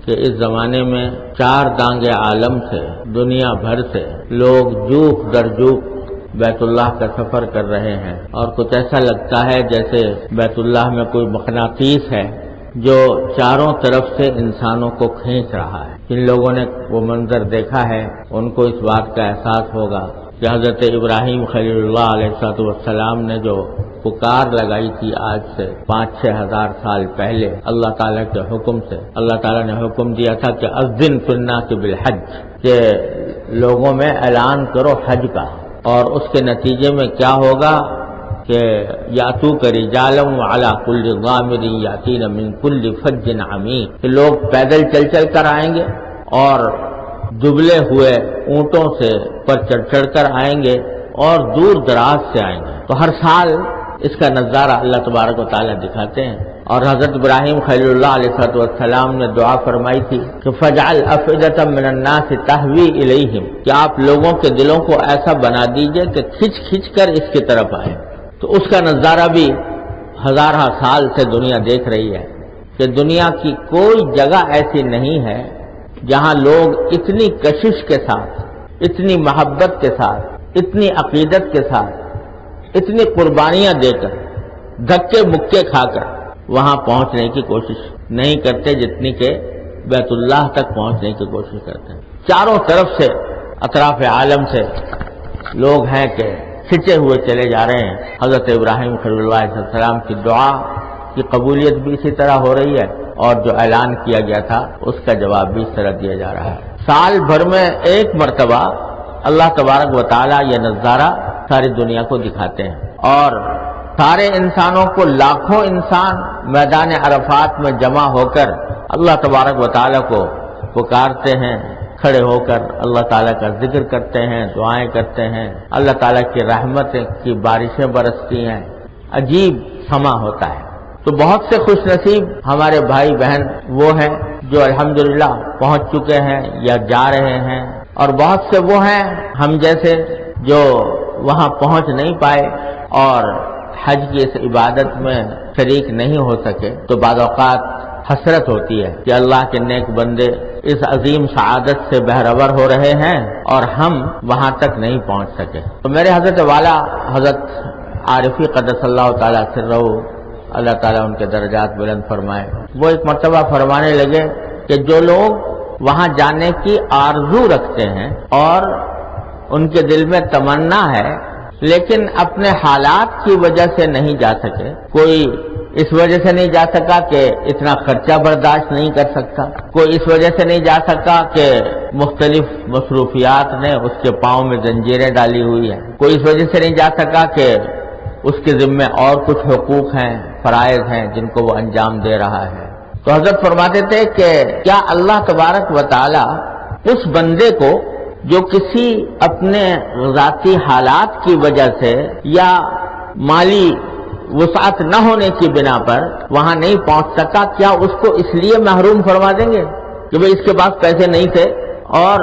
کہ اس زمانے میں 4 دانگ عالم سے، دنیا بھر سے لوگ جوک در جوک بیت اللہ کا سفر کر رہے ہیں، اور کچھ ایسا لگتا ہے جیسے بیت اللہ میں کوئی مقناطیس ہے جو چاروں طرف سے انسانوں کو کھینچ رہا ہے۔ جن لوگوں نے وہ منظر دیکھا ہے ان کو اس بات کا احساس ہوگا کہ حضرت ابراہیم خلیل اللہ علیہ السلام نے جو پکار لگائی تھی آج سے 5-6 ہزار سال پہلے اللہ تعالیٰ کے حکم سے، اللہ تعالیٰ نے حکم دیا تھا کہ اذن فی الناس بالحج، کہ لوگوں میں اعلان کرو حج کا، اور اس کے نتیجے میں کیا ہوگا کہ یاتوک رجالا وعلی کل ضامر یاتین من کل فج عمیق، کہ لوگ پیدل چل چل کر آئیں گے اور دبلے ہوئے اونٹوں سے پر چڑھ کر آئیں گے اور دور دراز سے آئیں گے۔ تو ہر سال اس کا نظارہ اللہ تبارک و تعالیٰ دکھاتے ہیں، اور حضرت ابراہیم خلیل اللہ علیہ السلام نے دعا فرمائی تھی کہ فجعل افئدۃ من الناس تہوی الیہم، کہ آپ لوگوں کے دلوں کو ایسا بنا دیجئے کہ کھچ کھچ کر اس کی طرف آئے۔ تو اس کا نظارہ بھی ہزارہ سال سے دنیا دیکھ رہی ہے کہ دنیا کی کوئی جگہ ایسی نہیں ہے جہاں لوگ اتنی کشش کے ساتھ، اتنی محبت کے ساتھ، اتنی عقیدت کے ساتھ، اتنی قربانیاں دے کر، دھکے مکے کھا کر وہاں پہنچنے کی کوشش نہیں کرتے جتنی کہ بیت اللہ تک پہنچنے کی کوشش کرتے ہیں۔ چاروں طرف سے اطراف عالم سے لوگ ہیں کہ کھنچے ہوئے چلے جا رہے ہیں۔ حضرت ابراہیم خلیل اللہ علیہ السلام کی دعا کی قبولیت بھی اسی طرح ہو رہی ہے، اور جو اعلان کیا گیا تھا اس کا جواب بھی اس طرح دیا جا رہا ہے۔ سال بھر میں ایک مرتبہ اللہ تبارک و تعالیٰ یہ نظارہ ساری دنیا کو دکھاتے ہیں، اور سارے انسانوں کو، لاکھوں انسان میدان عرفات میں جمع ہو کر اللہ تبارک و تعالیٰ کو پکارتے ہیں، کھڑے ہو کر اللہ تعالیٰ کا ذکر کرتے ہیں، دعائیں کرتے ہیں، اللہ تعالیٰ کی رحمت کی بارشیں برستی ہیں، عجیب سما ہوتا ہے۔ تو بہت سے خوش نصیب ہمارے بھائی بہن وہ ہیں جو الحمدللہ پہنچ چکے ہیں یا جا رہے ہیں، اور بہت سے وہ ہیں ہم جیسے جو وہاں پہنچ نہیں پائے اور حج کی اس عبادت میں شریک نہیں ہو سکے۔ تو بعض اوقات حسرت ہوتی ہے کہ اللہ کے نیک بندے اس عظیم سعادت سے بہرور ہو رہے ہیں اور ہم وہاں تک نہیں پہنچ سکے۔ تو میرے حضرت والا حضرت عارفی قدس اللہ تعالیٰ سرہ، اللہ تعالیٰ ان کے درجات بلند فرمائے، وہ ایک مرتبہ فرمانے لگے کہ جو لوگ وہاں جانے کی آرزو رکھتے ہیں اور ان کے دل میں تمنا ہے لیکن اپنے حالات کی وجہ سے نہیں جا سکے، کوئی اس وجہ سے نہیں جا سکا کہ اتنا خرچہ برداشت نہیں کر سکتا، کوئی اس وجہ سے نہیں جا سکا کہ مختلف مصروفیات نے اس کے پاؤں میں زنجیریں ڈالی ہوئی ہیں، کوئی اس وجہ سے نہیں جا سکا کہ اس کے ذمے اور کچھ حقوق ہیں، فرائض ہیں جن کو وہ انجام دے رہا ہے۔ تو حضرت فرماتے تھے کہ کیا اللہ تبارک و تعالی اس بندے کو جو کسی اپنے ذاتی حالات کی وجہ سے یا مالی وسعت نہ ہونے کی بنا پر وہاں نہیں پہنچ سکا، کیا اس کو اس لیے محروم فرما دیں گے کہ بھئی اس کے پاس پیسے نہیں تھے، اور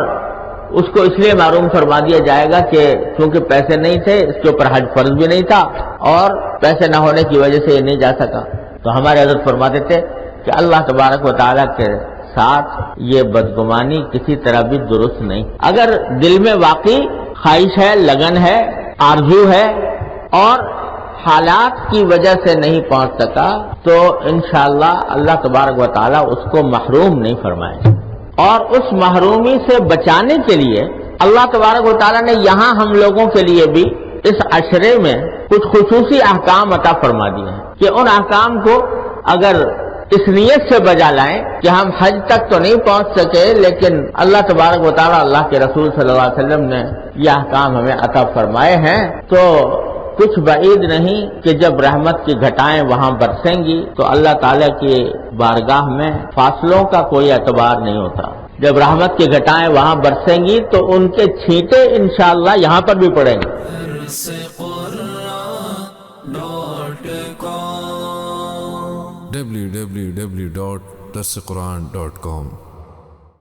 اس کو اس لیے محروم فرما دیا جائے گا کہ چونکہ پیسے نہیں تھے، اس کے اوپر حج فرض بھی نہیں تھا اور پیسے نہ ہونے کی وجہ سے یہ نہیں جا سکا؟ تو ہمارے حضرت فرماتے تھے کہ اللہ تبارک و تعالیٰ کے ساتھ یہ بدگمانی کسی طرح بھی درست نہیں۔ اگر دل میں واقعی خواہش ہے، لگن ہے، آرزو ہے اور حالات کی وجہ سے نہیں پہنچ سکا تو انشاءاللہ اللہ تبارک و تعالیٰ اس کو محروم نہیں فرمائے گا۔ اور اس محرومی سے بچانے کے لیے اللہ تبارک و تعالیٰ نے یہاں ہم لوگوں کے لیے بھی اس عشرے میں کچھ خصوصی احکام عطا فرما دیے ہیں کہ ان احکام کو اگر اس نیت سے بجا لائیں کہ ہم حج تک تو نہیں پہنچ سکے لیکن اللہ تبارک و تعالیٰ، اللہ کے رسول صلی اللہ علیہ وسلم نے یہ احکام ہمیں عطا فرمائے ہیں، تو کچھ بعید نہیں کہ جب رحمت کی گھٹائیں وہاں برسیں گی تو اللہ تعالیٰ کی بارگاہ میں فاصلوں کا کوئی اعتبار نہیں ہوتا۔ جب رحمت کی گھٹائیں وہاں برسیں گی تو ان کے چھینٹے انشاءاللہ یہاں پر بھی پڑیں گے۔ www.darsequran.com